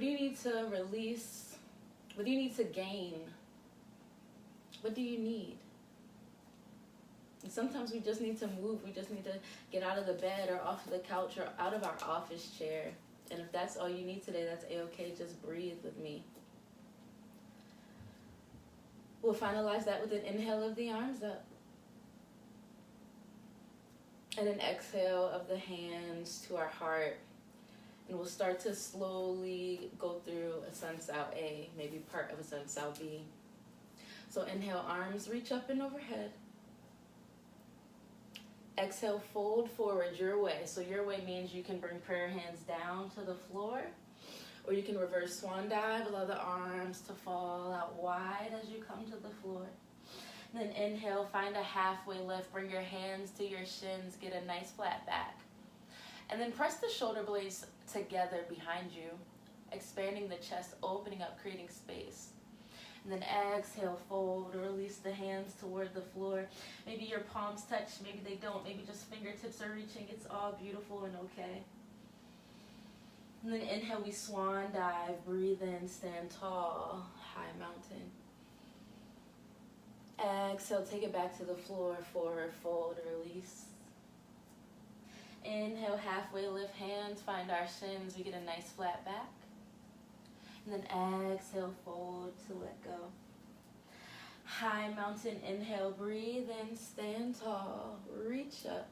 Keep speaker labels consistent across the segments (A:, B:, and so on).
A: What do you need to release? What do you need to gain? What do you need? And sometimes we just need to move. We just need to get out of the bed or off of the couch or out of our office chair. And if that's all you need today, that's A-okay. Just breathe with me. We'll finalize that with an inhale of the arms up. And an exhale of the hands to our heart. And we'll start to slowly go through a Sun Sao A, maybe part of a Sun Sao B. So inhale, arms reach up and overhead. Exhale, fold forward your way. So your way means you can bring prayer hands down to the floor, or you can reverse Swan Dive, allow the arms to fall out wide as you come to the floor. And then inhale, find a halfway lift, bring your hands to your shins, get a nice flat back. And then press the shoulder blades together behind you, expanding the chest, opening up, creating space. And then exhale, fold, release the hands toward the floor. Maybe your palms touch, maybe they don't, maybe just fingertips are reaching. It's all beautiful and okay. And then inhale, we Swan Dive, breathe in, stand tall, high mountain. Exhale, take it back to the floor, forward, fold, release. Inhale, halfway lift hands, find our shins, we get a nice flat back. And then exhale, fold to let go. High mountain, inhale, breathe in, stand tall, reach up.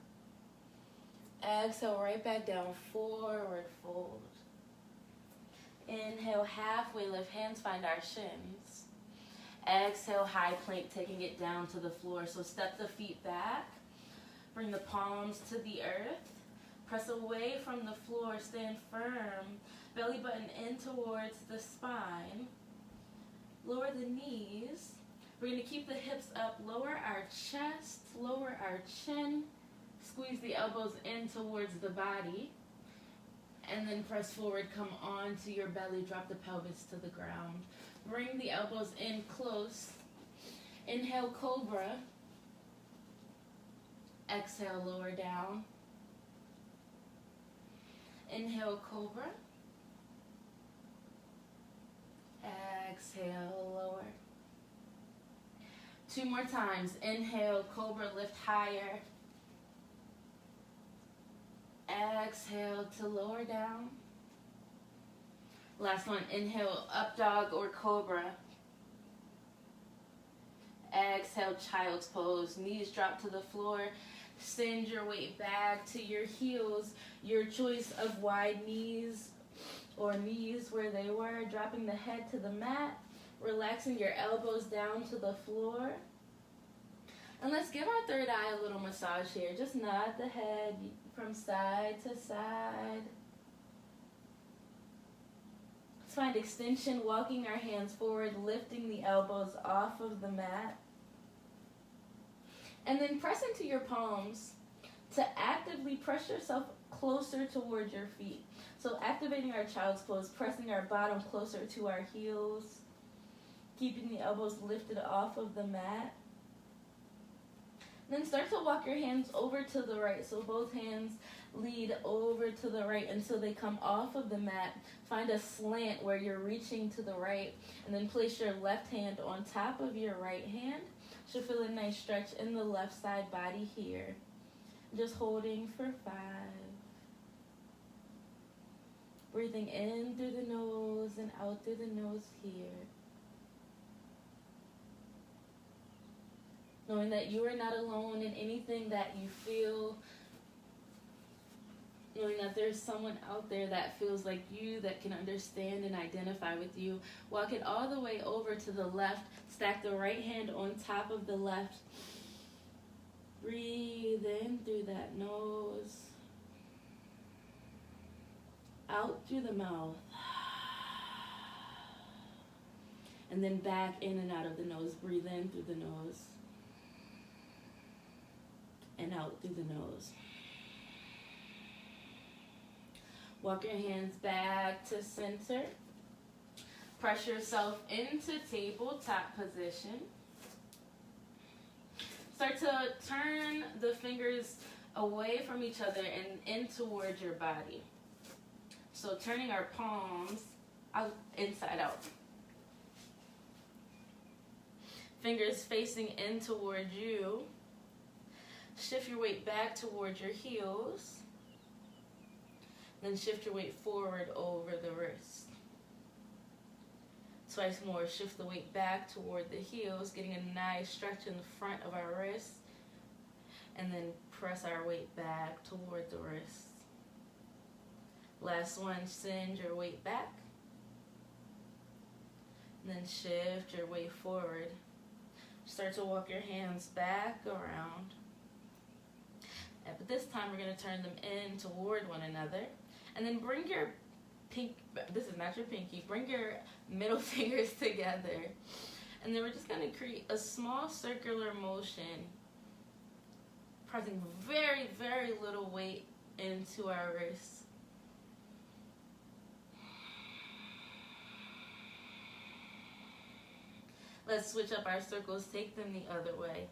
A: Exhale, right back down, forward, fold. Inhale, halfway lift hands, find our shins. Exhale, high plank, taking it down to the floor. So step the feet back, bring the palms to the earth. Press away from the floor, stand firm, belly button in towards the spine. Lower the knees. We're going to keep the hips up, lower our chest, lower our chin, squeeze the elbows in towards the body, and then press forward, come onto your belly, drop the pelvis to the ground. Bring the elbows in close. Inhale, cobra. Exhale, lower down. Inhale, cobra. Exhale, lower. 2 more times. Inhale, cobra, lift higher. Exhale to lower down. Last one. Inhale, up dog or cobra. Exhale, child's pose. Knees drop to the floor. Send your weight back to your heels. Your choice of wide knees or knees where they were. Dropping the head to the mat. Relaxing your elbows down to the floor. And let's give our third eye a little massage here. Just nod the head from side to side. Let's find extension, walking our hands forward, lifting the elbows off of the mat. And then press into your palms to actively press yourself closer towards your feet. So activating our child's pose, pressing our bottom closer to our heels, keeping the elbows lifted off of the mat. Then start to walk your hands over to the right. So both hands lead over to the right until they come off of the mat. Find a slant where you're reaching to the right. And then place your left hand on top of your right hand. Should feel a nice stretch in the left side body here. Just holding for 5. Breathing in through the nose and out through the nose here. Knowing that you are not alone in anything that you feel. Knowing that there's someone out there that feels like you, that can understand and identify with you. Walk it all the way over to the left. Stack the right hand on top of the left. Breathe in through that nose. Out through the mouth. And then back in and out of the nose. Breathe in through the nose. And out through the nose. Walk your hands back to center. Press yourself into tabletop position. Start to turn the fingers away from each other and in towards your body. So turning our palms inside out. Fingers facing in toward you. Shift your weight back toward your heels. Then shift your weight forward over the wrist. Twice more, shift the weight back toward the heels, getting a nice stretch in the front of our wrist. And then press our weight back toward the wrist. Last one, send your weight back. And then shift your weight forward. Start to walk your hands back around. But this time we're going to turn them in toward one another. And then bring your this is not your pinky, bring your middle fingers together. And then we're just going to create a small circular motion, pressing very, very little weight into our wrists. Let's switch up our circles, take them the other way.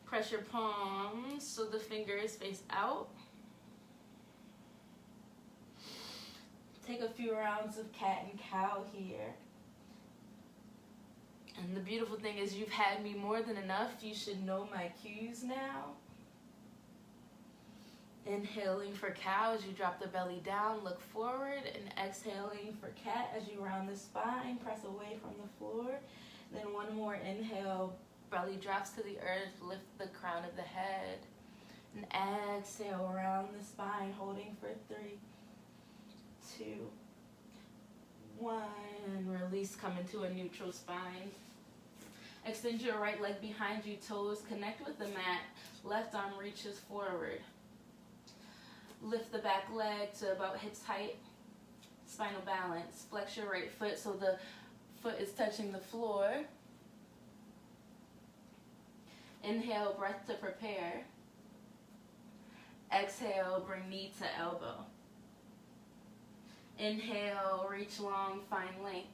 A: Press your palms so the fingers face out. Take a few rounds of cat and cow here. And the beautiful thing is you've had me more than enough. You should know my cues now. Inhaling for cow as you drop the belly down, look forward. And exhaling for cat as you round the spine, press away from the floor. Then one more inhale, belly drops to the earth, lift the crown of the head. And exhale, round the spine, holding for 3, 2, 1. Release, come into a neutral spine. Extend your right leg behind you, toes connect with the mat. Left arm reaches forward. Lift the back leg to about hips height. Spinal balance. Flex your right foot so the foot is touching the floor. Inhale, breath to prepare. Exhale, bring knee to elbow. Inhale, reach long, find length.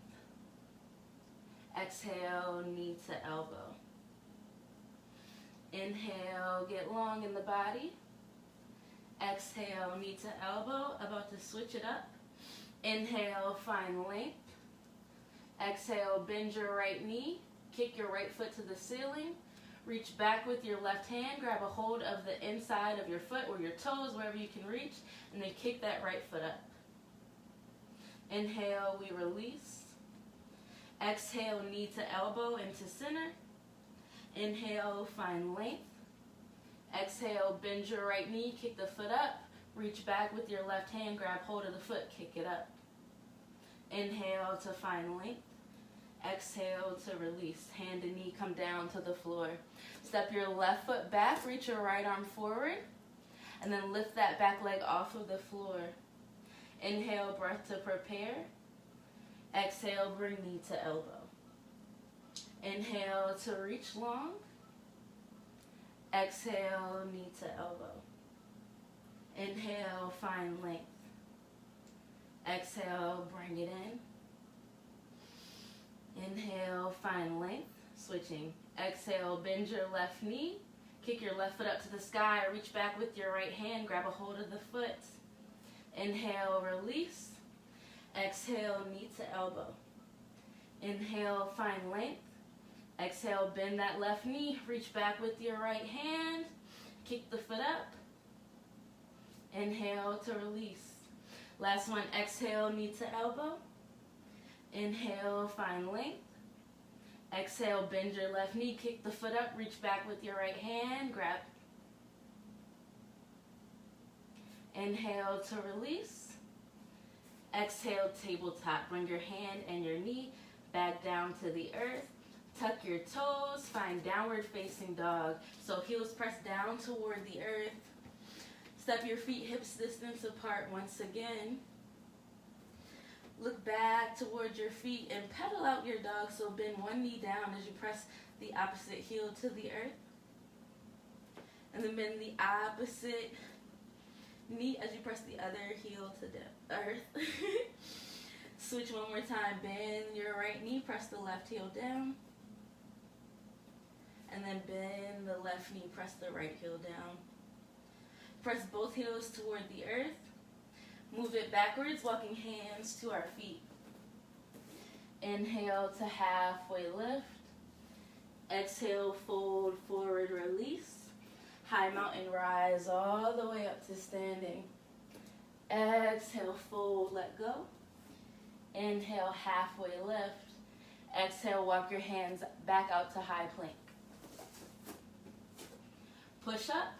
A: Exhale, knee to elbow. Inhale, get long in the body. Exhale, knee to elbow. About to switch it up. Inhale, find length. Exhale, bend your right knee. Kick your right foot to the ceiling. Reach back with your left hand. Grab a hold of the inside of your foot or your toes, wherever you can reach. And then kick that right foot up. Inhale, we release. Exhale, knee to elbow into center. Inhale, find length. Exhale, bend your right knee, kick the foot up. Reach back with your left hand, grab hold of the foot, kick it up. Inhale to find length. Exhale to release. Hand and knee come down to the floor. Step your left foot back, reach your right arm forward. And then lift that back leg off of the floor. Inhale, breath to prepare. Exhale, bring knee to elbow. Inhale to reach long. Exhale, knee to elbow. Inhale, find length. Exhale, bring it in. Inhale, find length. Switching. Exhale, bend your left knee. Kick your left foot up to the sky. Reach back with your right hand. Grab a hold of the foot. Inhale, release. Exhale, knee to elbow. Inhale, find length. Exhale, bend that left knee. Reach back with your right hand. Kick the foot up. Inhale to release. Last one, exhale, knee to elbow. Inhale, find length. Exhale, bend your left knee. Kick the foot up. Reach back with your right hand. Grab. Inhale to release. Exhale, tabletop. Bring your hand and your knee back down to the earth. Tuck your toes. Find downward facing dog. So heels press down toward the earth. Step your feet hips distance apart once again. Look back towards your feet and pedal out your dog. So bend one knee down as you press the opposite heel to the earth. And then bend the opposite knee as you press the other heel to the earth. Switch one more time. Bend your right knee, press the left heel down. And then bend the left knee, press the right heel down. Press both heels toward the earth. Move it backwards, walking hands to our feet. Inhale to halfway lift. Exhale, fold, forward, release. High mountain rise all the way up to standing. Exhale, fold, let go. Inhale, halfway lift. Exhale, walk your hands back out to high plank. Push up.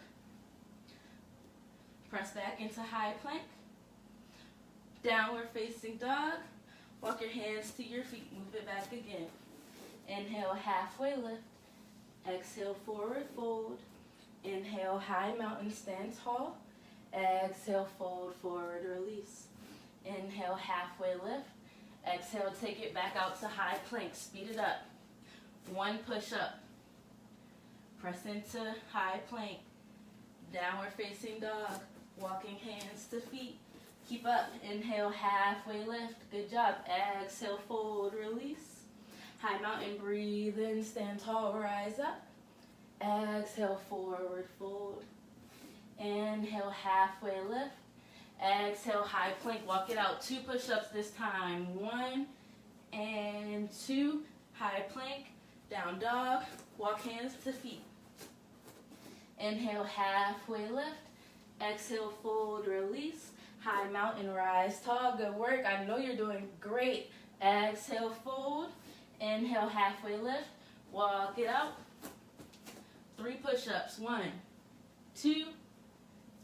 A: Press back into high plank. Downward facing dog. Walk your hands to your feet. Move it back again. Inhale, halfway lift. Exhale, forward fold. Inhale, high mountain, stand tall. Exhale, fold, forward, release. Inhale, halfway lift. Exhale, take it back out to high plank. Speed it up. One push up. Press into high plank. Downward facing dog. Walking hands to feet. Keep up. Inhale, halfway lift. Good job. Exhale, fold, release. High mountain, breathe in, stand tall, rise up. Exhale, forward fold. Inhale, halfway lift. Exhale, high plank, walk it out. 2 push-ups this time. 1 and 2. High plank, down dog, walk hands to feet. Inhale, halfway lift. Exhale, fold, release. High mountain, rise tall. Good work. I know you're doing great. Exhale, fold. Inhale, halfway lift. Walk it out. 3 push-ups. 1, 2,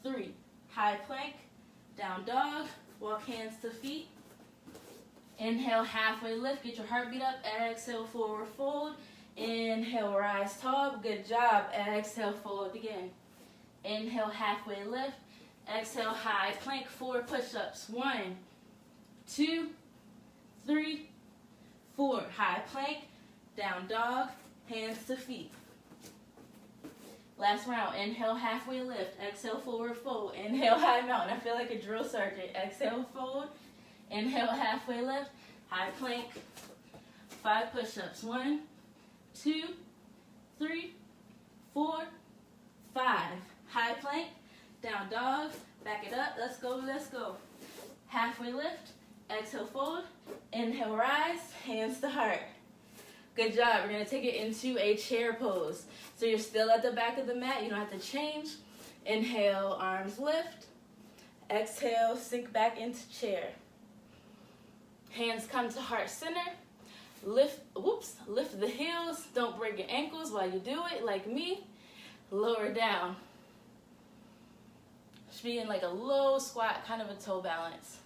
A: 3. High plank, down dog, walk hands to feet. Inhale, halfway lift. Get your heartbeat up. Exhale, forward fold. Inhale, rise tall. Good job. Exhale, fold again. Inhale, halfway lift. Exhale, high plank. 4 push-ups. 1, 2, 3, 4. High plank, down dog, hands to feet. Last round. Inhale, halfway lift. Exhale, forward fold. Inhale, high mountain. I feel like a drill sergeant. Exhale, fold. Inhale, halfway lift. High plank. 5 push-ups. 1, 2, 3, 4, 5. High plank, down dog. Back it up. Let's go, let's go. Halfway lift. Exhale, fold. Inhale, rise. Hands to heart. Good job. We're going to take it into a chair pose. So you're still at the back of the mat. You don't have to change. Inhale, arms lift. Exhale, sink back into chair. Hands come to heart center. Lift the heels. Don't break your ankles while you do it, like me. Lower down. Should be in like a low squat, kind of a toe balance.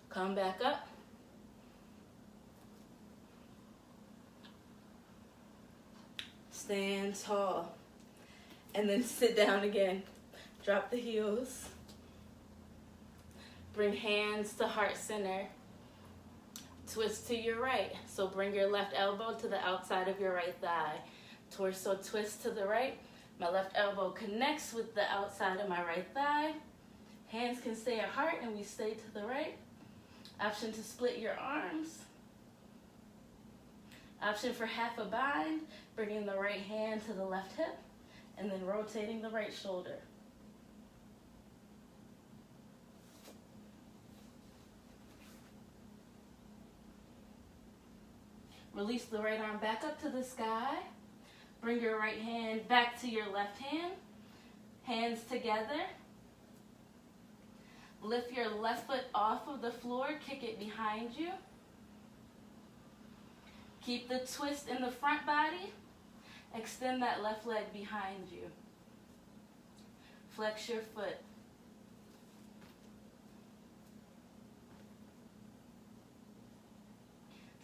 A: Come back up. Stand tall. And then sit down again. Drop the heels. Bring hands to heart center. Twist to your right. So bring your left elbow to the outside of your right thigh. Torso twist to the right. My left elbow connects with the outside of my right thigh. Hands can stay at heart and we stay to the right. Option to split your arms. Option for half a bind, bringing the right hand to the left hip and then rotating the right shoulder. Release the right arm back up to the sky. Bring your right hand back to your left hand. Hands together. Lift your left foot off of the floor, kick it behind you. Keep the twist in the front body. Extend that left leg behind you. Flex your foot.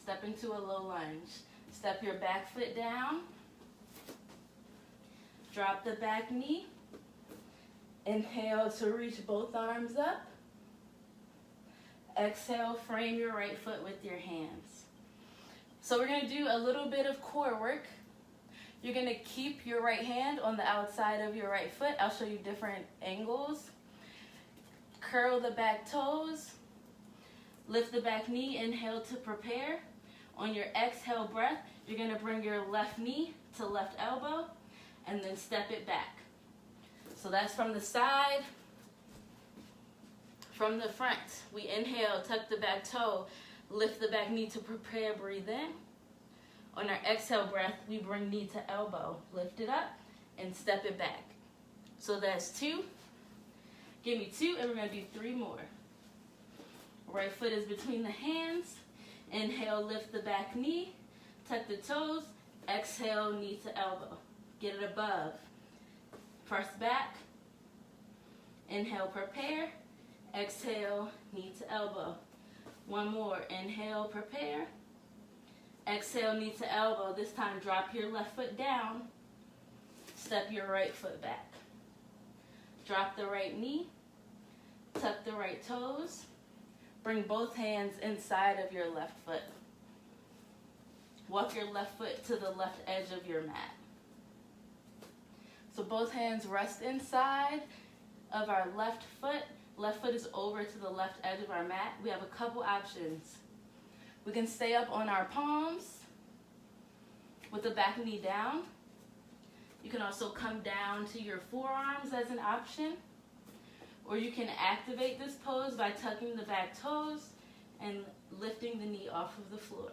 A: Step into a low lunge. Step your back foot down. Drop the back knee. Inhale to reach both arms up. Exhale, frame your right foot with your hands. So we're going to do a little bit of core work. You're going to keep your right hand on the outside of your right foot. I'll show you different angles. curl the back toes. Lift the back knee, inhale to prepare. On your exhale breath, you're gonna bring your left knee to left elbow and then step it back. So that's from the side. From the front, we inhale, tuck the back toe, lift the back knee to prepare, breathe in. On our exhale breath, we bring knee to elbow, lift it up and step it back. So that's 2. Give me 2 and we're gonna do 3 more. Right foot is between the hands. Inhale, lift the back knee, tuck the toes, exhale, knee to elbow. Get it above. Press back. Inhale, prepare. Exhale, knee to elbow. 1 more. Inhale, prepare. Exhale, knee to elbow. This time, drop your left foot down. Step your right foot back. Drop the right knee. Tuck the right toes. Bring both hands inside of your left foot. Walk your left foot to the left edge of your mat. So both hands rest inside of our left foot. Left foot is over to the left edge of our mat. We have a couple options. We can stay up on our palms with the back knee down. You can also come down to your forearms as an option. Or you can activate this pose by tucking the back toes and lifting the knee off of the floor.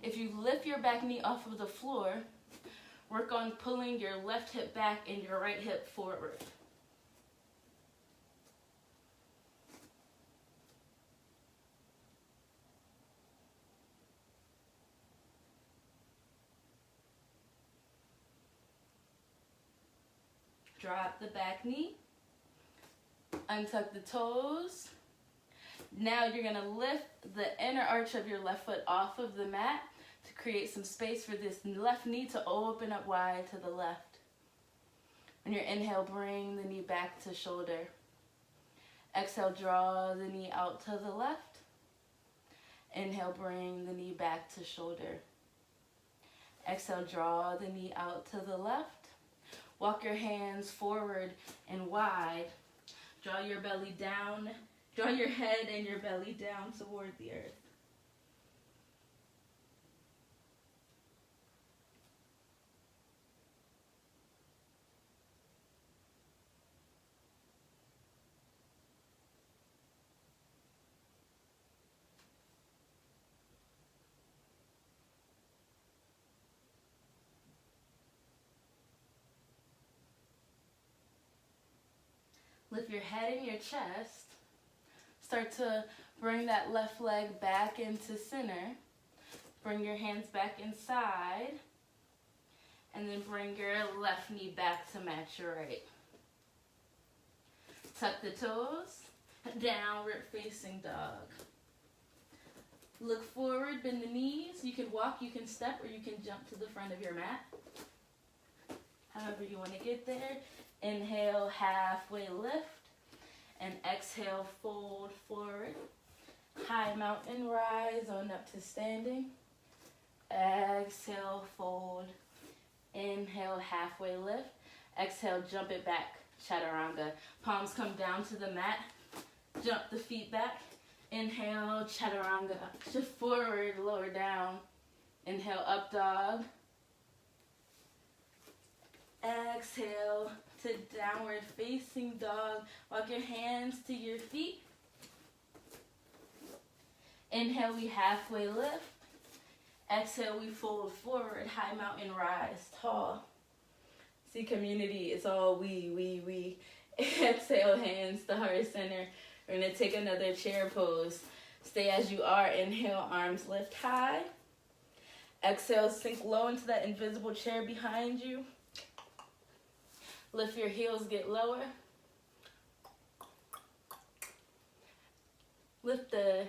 A: If you lift your back knee off of the floor, work on pulling your left hip back and your right hip forward. Drop the back knee, untuck the toes. Now you're gonna lift the inner arch of your left foot off of the mat to create some space for this left knee to open up wide to the left. On your inhale, bring the knee back to shoulder. Exhale, draw the knee out to the left. Inhale, bring the knee back to shoulder. Exhale, draw the knee out to the left. Walk your hands forward and wide. Draw your belly down. Draw your head and your belly down toward the earth. Lift your head and your chest. Start to bring that left leg back into center. Bring your hands back inside. And then bring your left knee back to match your right. Tuck the toes. Downward facing dog. Look forward, bend the knees. You can walk, you can step, or you can jump to the front of your mat. However you want to get there. Inhale, halfway lift, and exhale, fold forward. High mountain rise on up to standing. Exhale, fold. Inhale, halfway lift. Exhale, jump it back, chaturanga. Palms come down to the mat. Jump the feet back. Inhale, chaturanga. Shift forward, lower down. Inhale, up dog. Exhale to downward facing dog. Walk your hands to your feet. Inhale, we halfway lift. Exhale, we fold forward, high mountain rise, tall. See, community, it's all we. Exhale, hands to heart center. We're gonna take another chair pose. Stay as you are. Inhale, arms lift high. Exhale, sink low into that invisible chair behind you. Lift your heels, get lower. Lift the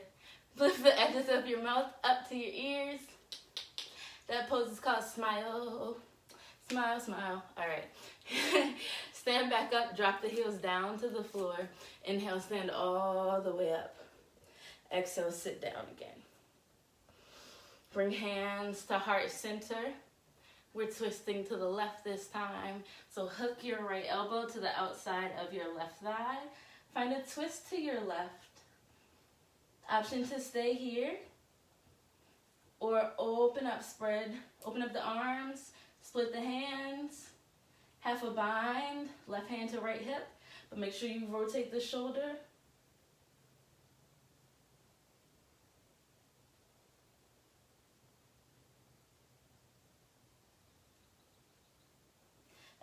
A: edges of your mouth up to your ears. That pose is called smile. Smile, smile. All right. Stand back up, drop the heels down to the floor. Inhale, stand all the way up. Exhale, sit down again. Bring hands to heart center. We're twisting to the left this time. So hook your right elbow to the outside of your left thigh. Find a twist to your left. Option to stay here. Or open up the arms, split the hands, half a bind, left hand to right hip, but make sure you rotate the shoulder.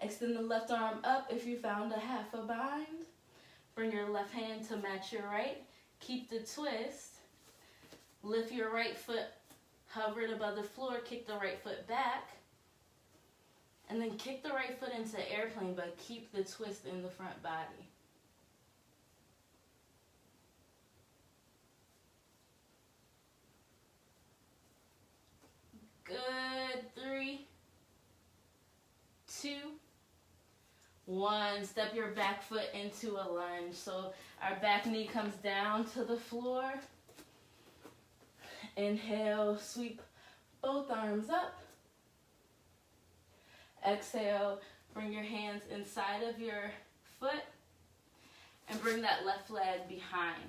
A: Extend the left arm up if you found a half a bind. Bring your left hand to match your right. Keep the twist. Lift your right foot, hover it above the floor, kick the right foot back. And then kick the right foot into airplane, but keep the twist in the front body. Good. 3, 2, 1. Step your back foot into a lunge. So our back knee comes down to the floor. Inhale, sweep both arms up. Exhale, bring your hands inside of your foot and bring that left leg behind.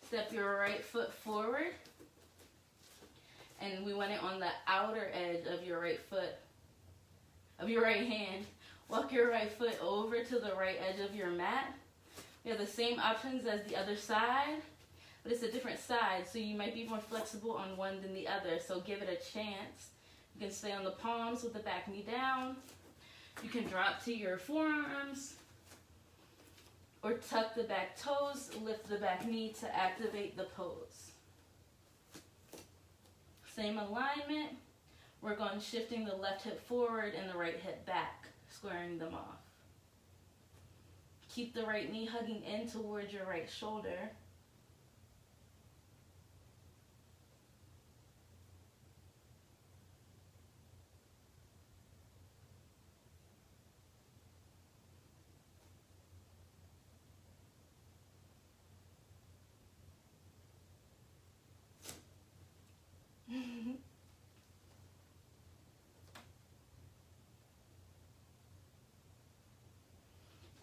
A: Step your right foot forward, and we want it on the outer edge of your right foot, of your right hand. Walk your right foot over to the right edge of your mat. We have the same options as the other side, but it's a different side, so you might be more flexible on one than the other, so give it a chance. You can stay on the palms with the back knee down. You can drop to your forearms or tuck the back toes, lift the back knee to activate the pose. Same alignment. Work on shifting the left hip forward and the right hip back, squaring them off. Keep the right knee hugging in towards your right shoulder.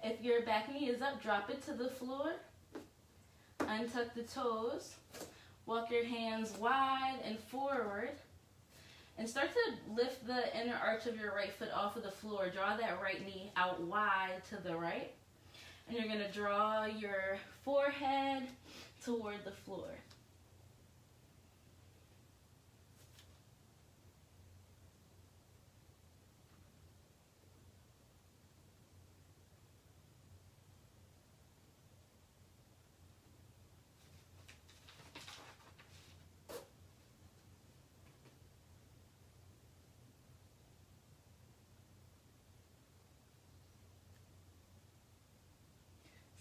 A: If your back knee is up, drop it to the floor. Untuck the toes. Walk your hands wide and forward. And start to lift the inner arch of your right foot off of the floor. Draw that right knee out wide to the right. And you're going to draw your forehead toward the floor.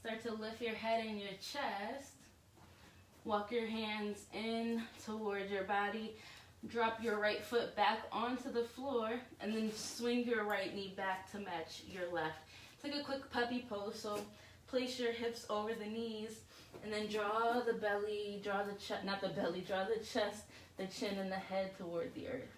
A: Start to lift your head and your chest. Walk your hands in towards your body. Drop your right foot back onto the floor and then swing your right knee back to match your left. Take a quick puppy pose. So place your hips over the knees and then draw the belly, draw the chest, not the belly, draw the chest, the chin and the head toward the earth.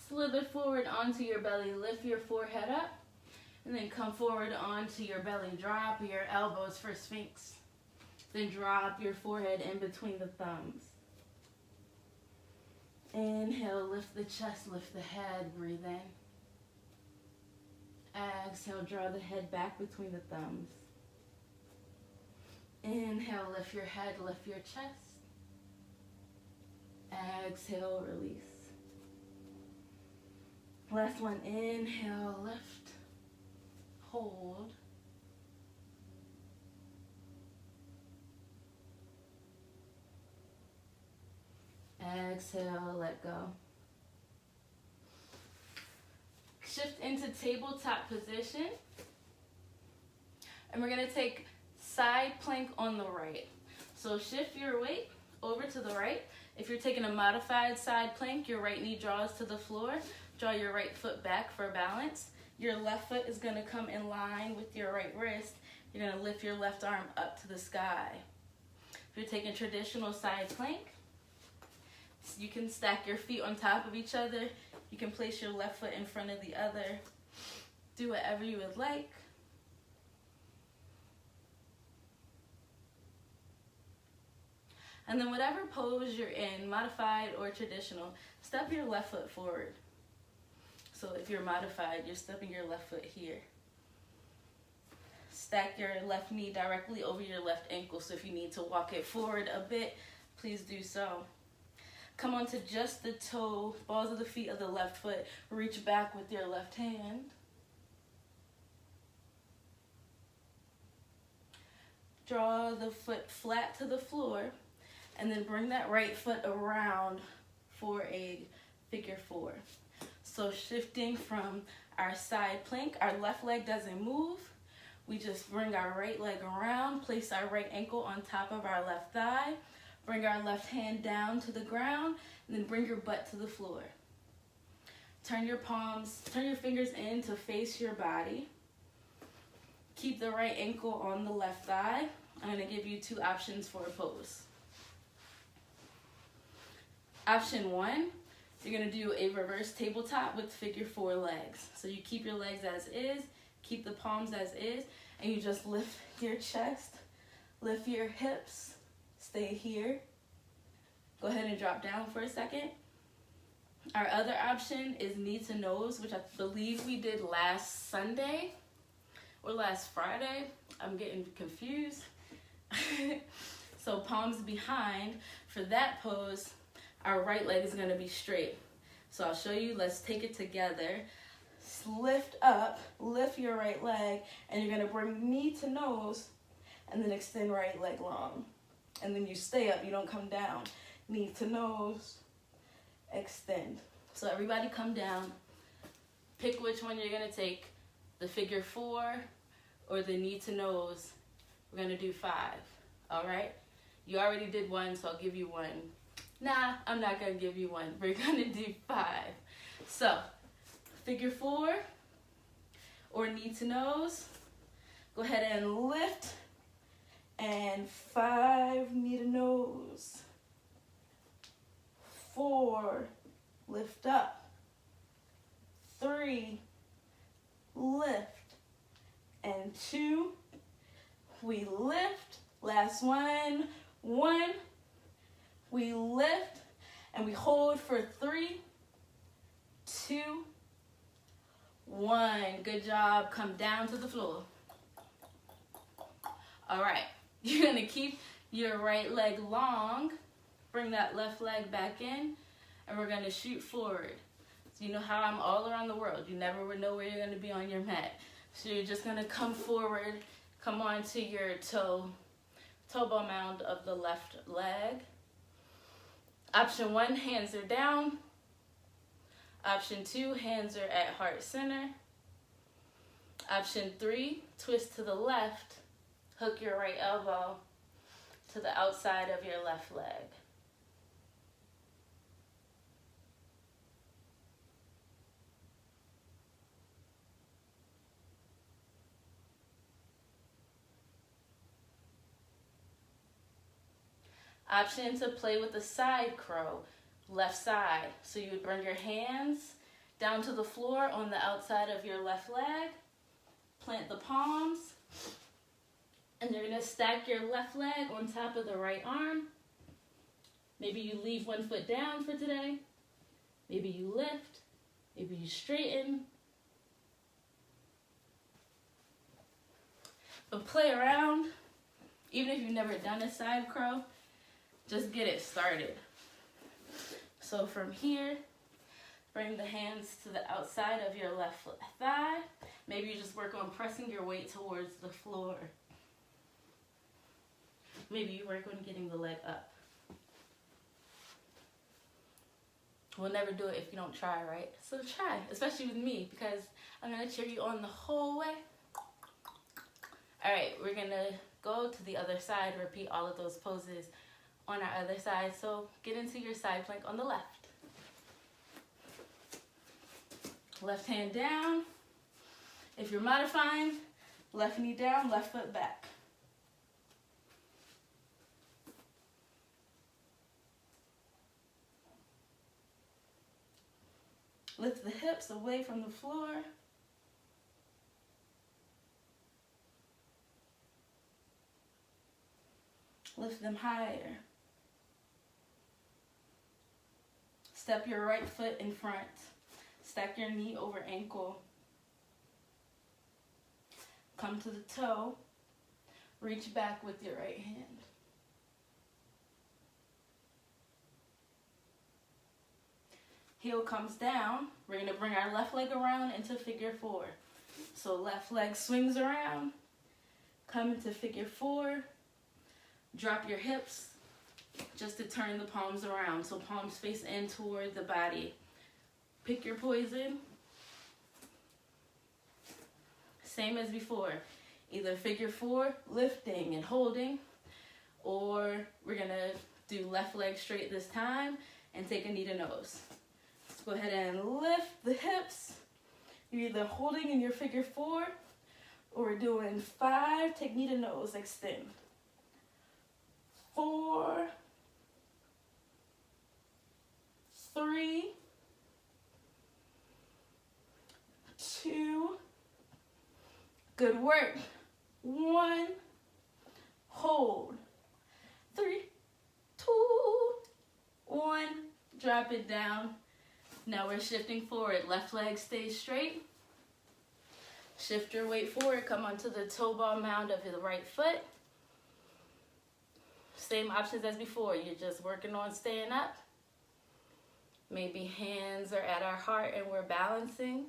A: Slither forward onto your belly, lift your forehead up, and then come forward onto your belly. Drop your elbows for Sphinx. Then drop your forehead in between the thumbs. Inhale, lift the chest, lift the head, breathe in. Exhale, draw the head back between the thumbs. Inhale, lift your head, lift your chest. Exhale, release. Last one, inhale, lift, hold. exhale, let go. Shift into tabletop position. And we're gonna take side plank on the right. So shift your weight over to the right. If you're taking a modified side plank, your right knee draws to the floor. Draw your right foot back for balance. Your left foot is gonna come in line with your right wrist. You're gonna lift your left arm up to the sky. If you're taking traditional side plank, you can stack your feet on top of each other. You can place your left foot in front of the other. Do whatever you would like. And then whatever pose you're in, modified or traditional, step your left foot forward. So if you're modified, you're stepping your left foot here. Stack your left knee directly over your left ankle. So if you need to walk it forward a bit, please do so. Come onto just the toe, balls of the feet of the left foot. Reach back with your left hand. Draw the foot flat to the floor. And then bring that right foot around for a figure four. So shifting from our side plank, our left leg doesn't move. We just bring our right leg around, place our right ankle on top of our left thigh, bring our left hand down to the ground, and then bring your butt to the floor. Turn your fingers in to face your body. Keep the right ankle on the left thigh. I'm gonna give you two options for a pose. Option one, you're gonna do a reverse tabletop with figure four legs. So you keep your legs as is, keep the palms as is, and you just lift your chest, lift your hips, stay here. Go ahead and drop down for a second. Our other option is knee to nose, which I believe we did last Sunday or last Friday. I'm getting confused. So palms behind. For that pose, our right leg is gonna be straight. So I'll show you, let's take it together. Lift up, lift your right leg, and you're gonna bring knee to nose, and then extend right leg long. And then you stay up, you don't come down. Knee to nose, extend. So everybody come down. Pick which one you're gonna take, the figure four or the knee to nose. We're gonna do 5, all right? You already did one, so I'll give you one. Nah, I'm not gonna give you one. We're gonna do 5. So, figure four or knee to nose. Go ahead and lift. And 5, knee to nose. 4, lift up. 3, lift. And 2, we lift. Last one. 1. We lift and we hold for 3, 2, 1. Good job. Come down to the floor. All right. You're going to keep your right leg long. Bring that left leg back in, and we're going to shoot forward. So you know how I'm all around the world. You never would know where you're going to be on your mat. So you're just going to come forward, come onto your toe ball mound of the left leg. Option 1, hands are down. Option 2, hands are at heart center. Option 3, twist to the left. Hook your right elbow to the outside of your left leg. Option to play with the side crow, left side. So you would bring your hands down to the floor on the outside of your left leg, plant the palms, and you're gonna stack your left leg on top of the right arm. Maybe you leave one foot down for today. Maybe you lift, maybe you straighten. But play around, even if you've never done a side crow, just get it started. So from here, bring the hands to the outside of your left thigh. Maybe you just work on pressing your weight towards the floor. Maybe you work on getting the leg up. We'll never do it if you don't try, right? So try, especially with me, because I'm gonna cheer you on the whole way. All right, we're gonna go to the other side, repeat all of those poses on our other side. So get into your side plank on the left. Left hand down. If you're modifying, left knee down, left foot back. Lift the hips away from the floor. Lift them higher. Step your right foot in front. Stack your knee over ankle. Come to the toe. Reach back with your right hand. Heel comes down. We're going to bring our left leg around into figure four. So left leg swings around. Come into figure four. Drop your hips just to turn the palms around. So palms face in toward the body. Pick your poison. Same as before. Either figure four, lifting and holding, or we're going to do left leg straight this time and take a knee to nose. Let's go ahead and lift the hips. You're either holding in your figure four, or we're doing 5, take knee to nose, extend. 4, 3, 2, good work. 1, hold. 3, 2, 1, drop it down. Now we're shifting forward. Left leg stays straight. Shift your weight forward. Come onto the toe ball mound of the right foot. Same options as before. You're just working on staying up. Maybe hands are at our heart and we're balancing.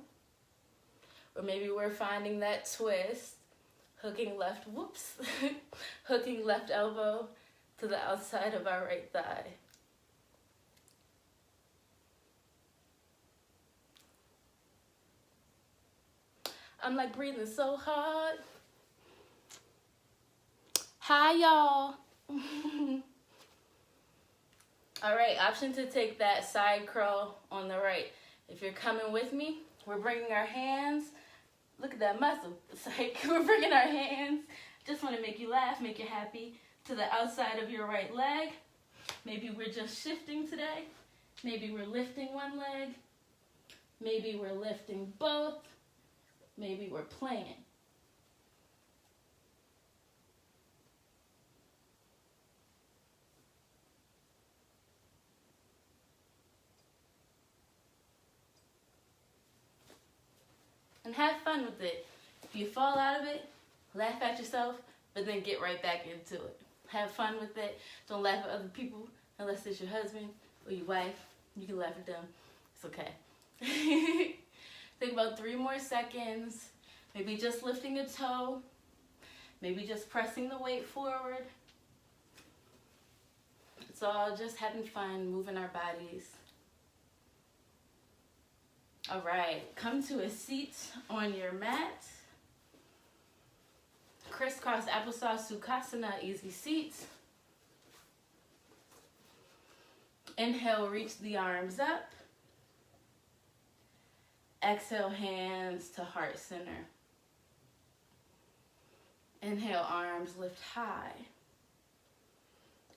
A: Or maybe we're finding that twist. Hooking left, hooking left elbow to the outside of our right thigh. I'm like breathing so hard. Hi, y'all. All right, option to take that side curl on the right. If you're coming with me, we're bringing our hands. Look at that muscle. It's like we're bringing our hands. Just want to make you laugh, make you happy. To the outside of your right leg. Maybe we're just shifting today. Maybe we're lifting one leg. Maybe we're lifting both. Maybe we're playing. And have fun with it. If you fall out of it, laugh at yourself, but then get right back into it. Have fun with it. Don't laugh at other people unless it's your husband or your wife. You can laugh at them. It's okay. Think about 3 more seconds. Maybe just lifting a toe. Maybe just pressing the weight forward. It's all just having fun, moving our bodies. All right, come to a seat on your mat. Crisscross applesauce Sukhasana, easy seat. Inhale, reach the arms up. Exhale, hands to heart center. Inhale, arms lift high.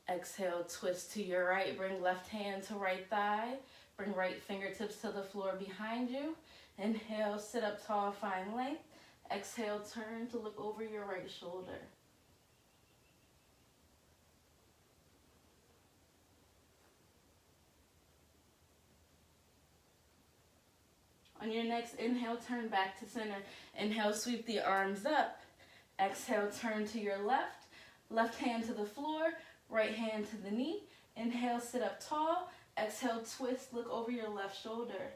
A: Exhale, twist to your right. Bring left hand to right thigh. Bring right fingertips to the floor behind you. Inhale, sit up tall, find length. Exhale, turn to look over your right shoulder. On your next inhale, turn back to center. Inhale, sweep the arms up. Exhale, turn to your left. Left hand to the floor, right hand to the knee. Inhale, sit up tall. Exhale, twist, look over your left shoulder.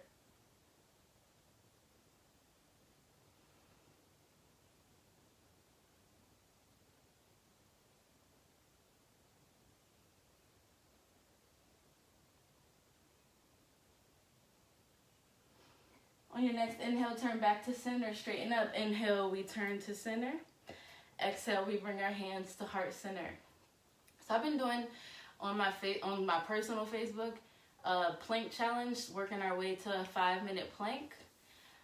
A: On your next inhale, turn back to center, straighten up. Inhale, we turn to center. Exhale, we bring our hands to heart center. So I've been doing on my personal Facebook plank challenge, working our way to a 5-minute plank.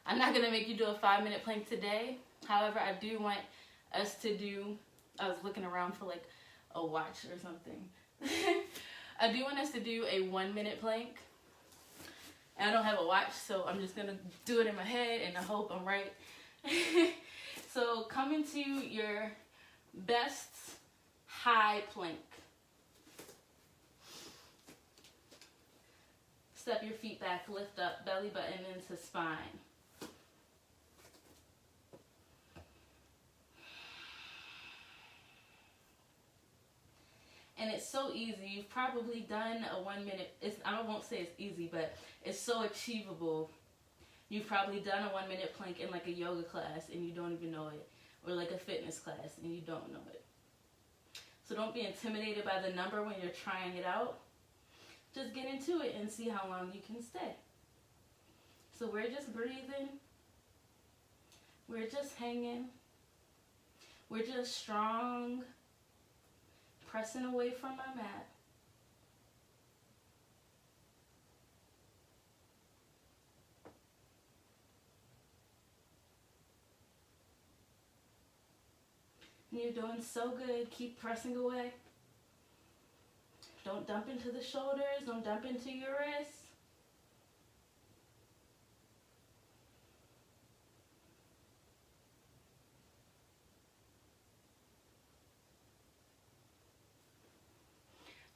A: I'm not gonna make you do a 5-minute plank today. However, I do want us to do, I was looking around for like a watch or something. I do want us to do a 1-minute plank. And I don't have a watch, so I'm just gonna do it in my head and I hope I'm right. So come into your best high plank. Step your feet back, lift up, belly button into spine. And it's so easy. You've probably done a 1-minute, I won't say it's easy, but it's so achievable. You've probably done a 1-minute plank in like a yoga class and you don't even know it. Or like a fitness class and you don't know it. So don't be intimidated by the number when you're trying it out. Just get into it and see how long you can stay. So we're just breathing. We're just hanging. We're just strong. Pressing away from our mat. You're doing so good. Keep pressing away. Don't dump into the shoulders. Don't dump into your wrists.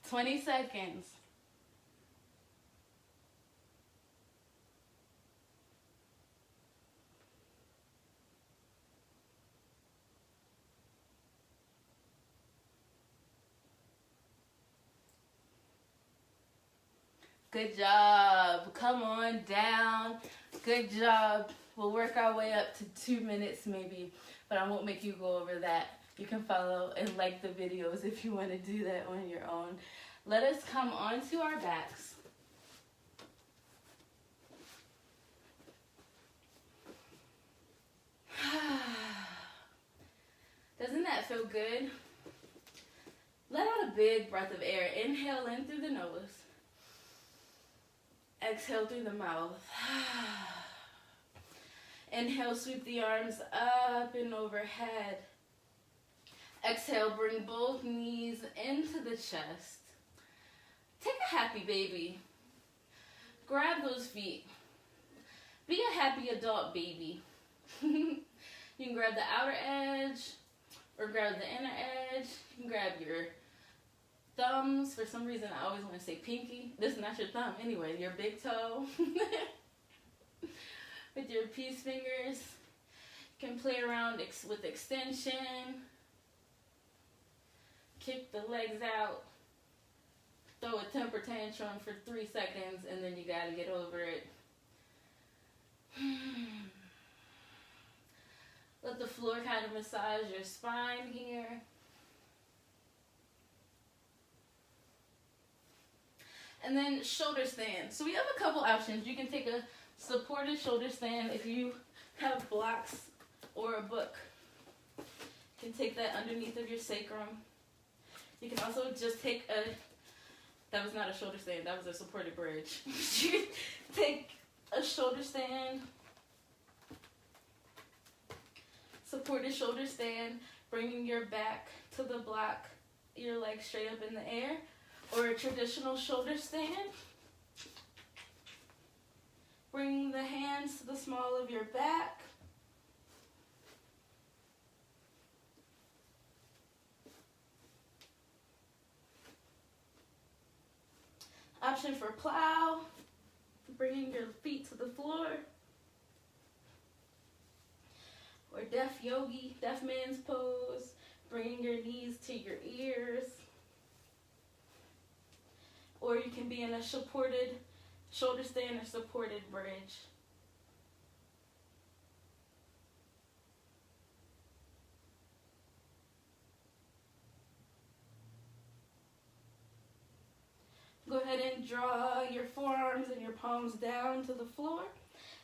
A: "20 seconds. Good job. Come on down. Good job. We'll work our way up to 2 minutes maybe, but I won't make you go over that. You can follow and like the videos if you want to do that on your own. Let us come onto our backs. Doesn't that feel good? Let out a big breath of air. Inhale in through the nose. Exhale through the mouth. Inhale, sweep the arms up and overhead. Exhale, bring both knees into the chest. Take a happy baby. Grab those feet. Be a happy adult baby. You can grab the outer edge or grab the inner edge. You can grab your thumbs. For some reason, I always want to say pinky. This is not your thumb anyway. Your big toe. With your peace fingers. You can play around with extension. Kick the legs out. Throw a temper tantrum for 3 seconds and then you gotta get over it. Let the floor kind of massage your spine here. And then shoulder stand. So we have a couple options. You can take a supported shoulder stand if you have blocks or a book. You can take that underneath of your sacrum. You can also just take that was not a shoulder stand, that was a supported bridge. You can take a shoulder stand, supported shoulder stand, bringing your back to the block, your legs straight up in the air, or a traditional shoulder stand. Bring the hands to the small of your back. Option for plow, bringing your feet to the floor. Or deaf yogi, deaf man's pose, bringing your knees to your ears. Or you can be in a supported shoulder stand or supported bridge. Go ahead and draw your forearms and your palms down to the floor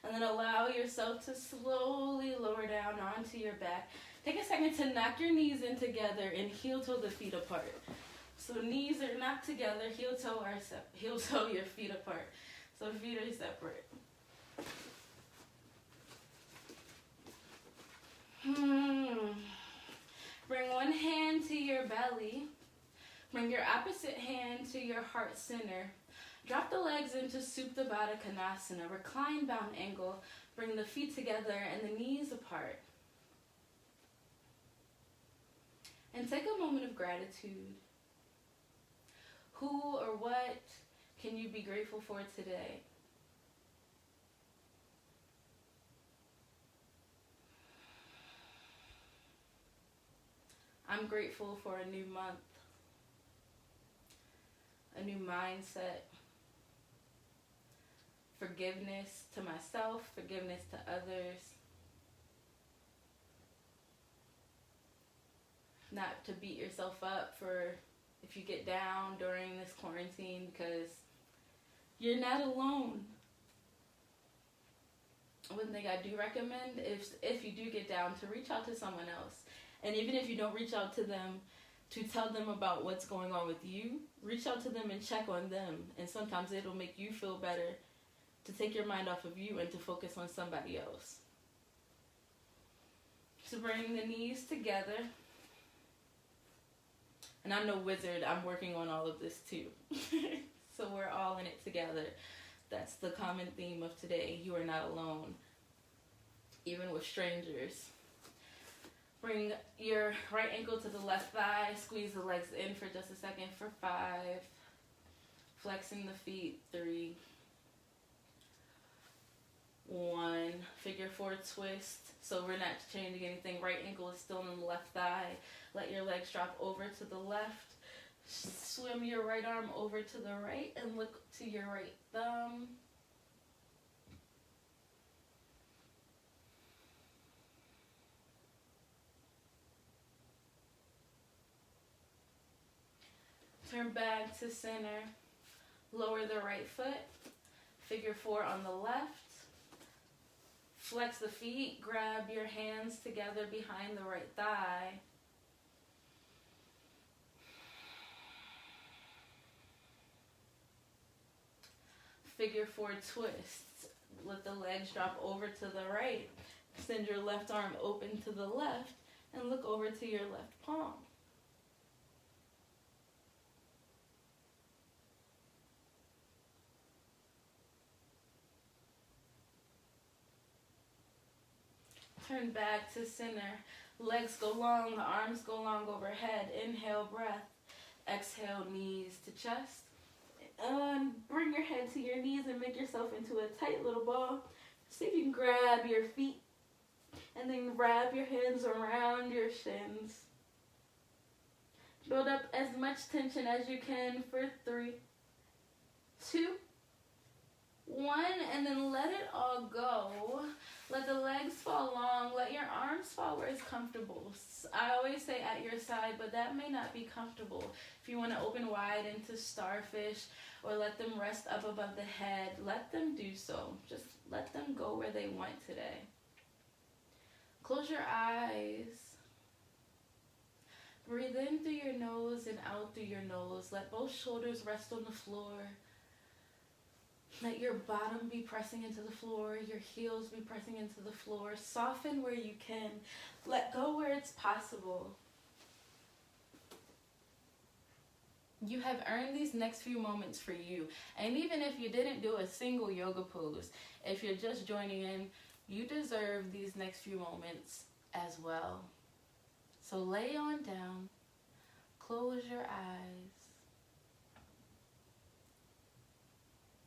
A: And then allow yourself to slowly lower down onto your back. Take a second to knock your knees in together and heel toe the feet apart. So knees are knocked together, heel toe your feet apart. So feet are separate. Bring one hand to your belly. Bring your opposite hand to your heart center. Drop the legs into Supta Baddha Konasana, reclined bound angle. Bring the feet together and the knees apart. And take a moment of gratitude. Who or what can you be grateful for today? I'm grateful for a new month, a new mindset, forgiveness to myself, forgiveness to others, not to beat yourself up for if you get down during this quarantine, because you're not alone. One thing I do recommend, if you do get down, to reach out to someone else. And even if you don't reach out to them to tell them about what's going on with you, reach out to them and check on them. And sometimes it'll make you feel better to take your mind off of you and to focus on somebody else. So bring the knees together. And I'm no wizard, I'm working on all of this too. So we're all in it together. That's the common theme of today. You are not alone, even with strangers. Bring your right ankle to the left thigh. Squeeze the legs in for just a second for 5. Flexing the feet, 3. 1. Figure 4 twist. So we're not changing anything. Right ankle is still on the left thigh. Let your legs drop over to the left. Swim your right arm over to the right and look to your right thumb. Turn back to center. Lower the right foot. Figure 4 on the left. Flex the feet. Grab your hands together behind the right thigh. Figure 4 twists. Let the legs drop over to the right. Send your left arm open to the left and look over to your left palm. Turn back to center. Legs go long, the arms go long overhead. Inhale, breath. Exhale, knees to chest. Bring your head to your knees and make yourself into a tight little ball. See if you can grab your feet and then wrap your hands around your shins. Build up as much tension as you can for 3, 2, 1, and then let it all go. Let the legs fall long. Let your arms fall where it's comfortable. I always say at your side, but that may not be comfortable. If you want to open wide into starfish or let them rest up above the head, let them do so. Just let them go where they want today. Close your eyes. Breathe in through your nose and out through your nose. Let both shoulders rest on the floor. Let your bottom be pressing into the floor, your heels be pressing into the floor. Soften where you can. Let go where it's possible. You have earned these next few moments for you. And even if you didn't do a single yoga pose, if you're just joining in, you deserve these next few moments as well. So lay on down, close your eyes.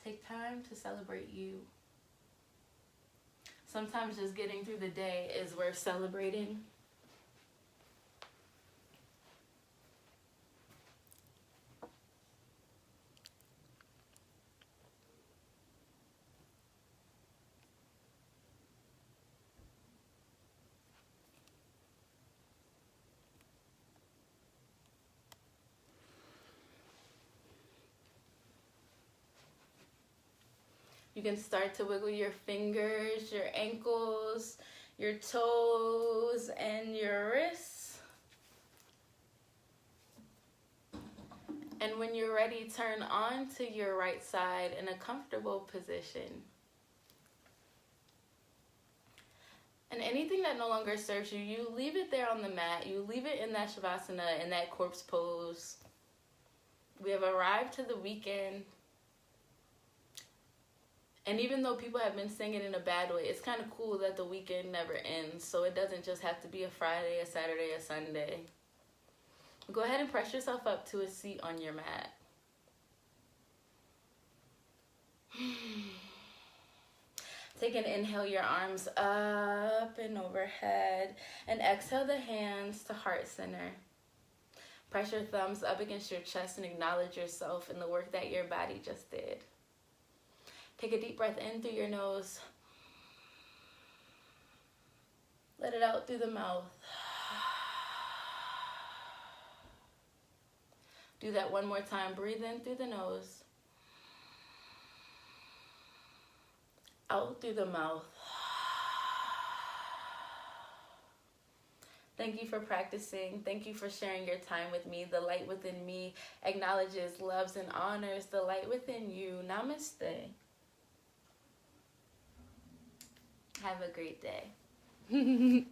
A: Take time to celebrate you. Sometimes just getting through the day is worth celebrating. You can start to wiggle your fingers, your ankles, your toes, and your wrists. And when you're ready, turn on to your right side in a comfortable position. And anything that no longer serves you, you leave it there on the mat. You leave it in that Shavasana, in that corpse pose. We have arrived to the weekend. And even though people have been saying it in a bad way, it's kind of cool that the weekend never ends. So it doesn't just have to be a Friday, a Saturday, a Sunday. Go ahead and press yourself up to a seat on your mat. Take an inhale, your arms up and overhead. And exhale the hands to heart center. Press your thumbs up against your chest and acknowledge yourself and the work that your body just did. Take a deep breath in through your nose. Let it out through the mouth. Do that one more time. Breathe in through the nose. Out through the mouth. Thank you for practicing. Thank you for sharing your time with me. The light within me acknowledges, loves, and honors the light within you. Namaste. Have a great day.